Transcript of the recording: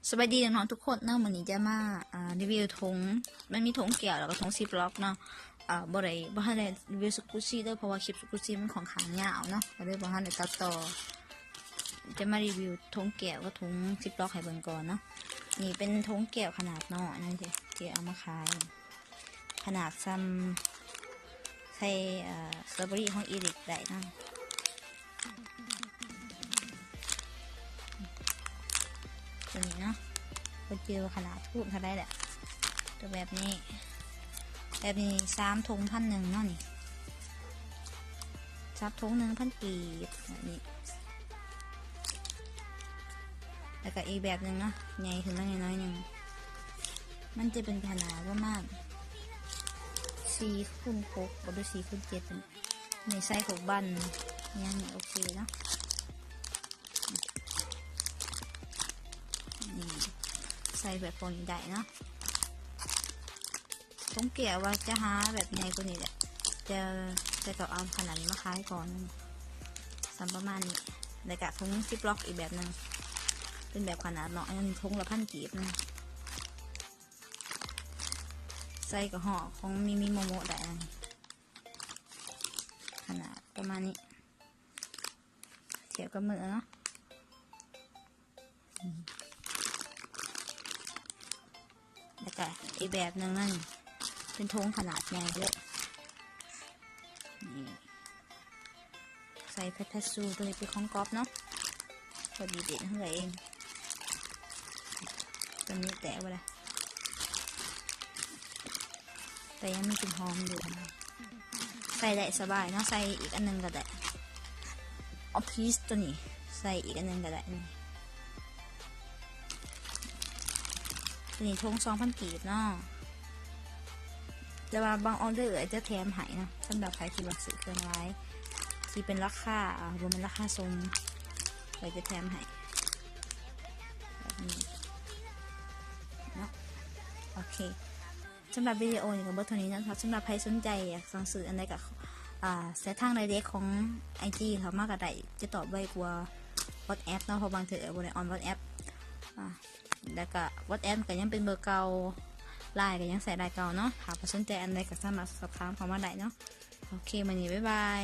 สวัสดีน้องๆทุกคนเนาะวันนี้จะมารีวิวถุงมันมีถุงเกี่ยวแล้วก็ถุงซิปล็อกเนาะบ่ทันได้รีวิวสกูชี่เด้อเพราะว่าคลิปสกูชี่มันของขางยาวเนาะก็เลยบ่ทันได้ตัดต่อจะมารีวิวถุงเกี่ยวกับถุงซิปล็อกให้เบิ่งก่อนเนาะนี่เป็นถุงเกี่ยวขนาดน้อยนั่นที่เอามาขายขนาดซ้ำใส่สตรอเบอรี่ของอีริกได้เนาะตัวนี้เนาะก็เจอขนาดพูดเท่าไรแหละตัวแบบนี้3 ถุง1,100เนาะนี่3 ถุง1,000 กีบแบบนี้แล้วก็อีกแบบหนึ่งเนาะใหญ่ขึ้นมาหน่อยนึงมันจะเป็นขนาดประมาณ4x6หรือ4x7ในไส้ของบันยังโอเคเนาะใส่แบบคนได้เนาะต้องเกี่ยวว่าจะหาแบบใหญ่กว่านี้แหละจะก็เอาขนาดนี้มาขายก่อนสัมประมาณนี้แล้วก็ถุงซิปล็อกอีกแบบหนึ่งเป็นแบบขนาดน้อยถุงละ1,000 กีบนะใส่กับห่อของมิโมโมะได้ขนาดประมาณนี้เทียบกับมือเนาะแล้วก็อีกแบบหนึ่งนั่นเป็นถุงขนาดใหญ่เลยนี่ใส่เพชรซูตัวนี้เป็นของก๊อฟเนาะพอดีเด็ดเท่าไหร่เองตัวนี้แตะไปเลยแต่ยังมีกลิ่นหอมอยู่ใส่ได้สบายเนาะใส่อีกอันนึงก็ได้ออฟฟิศตัวนี้ใส่อีกอันนึงก็ได้ตัวนี้ทง2,000 กีบเนาะแต่ว่าบางออเดอร์จะแถมให้นะสำหรับใครที่บักซื้อเครื่องไว้ที่เป็นราคารวมเป็นราคาทรงเราจะแถมให้แบบนี้เนาะโอเคสำหรับวิดีโอนี้ก็เบอร์เท่านี้นะครับสำหรับใครสนใจอยากสั่งซื้ออันใดกับเส้นทางไดเรกของ IG เขามากกว่าใดจะตอบไวกว่า WhatsApp เนาะเพราะบางทีบนออน WhatsApp แล้วก็ WhatsApp ก็ยังเป็นเบอร์เก่าไลน์ก็ยังใส่ไลน์เก่าเนาะหากสนใจอันใดก็สามารถสอบถามเข้ามาได้เนาะโอเควันนี้บ๊ายบาย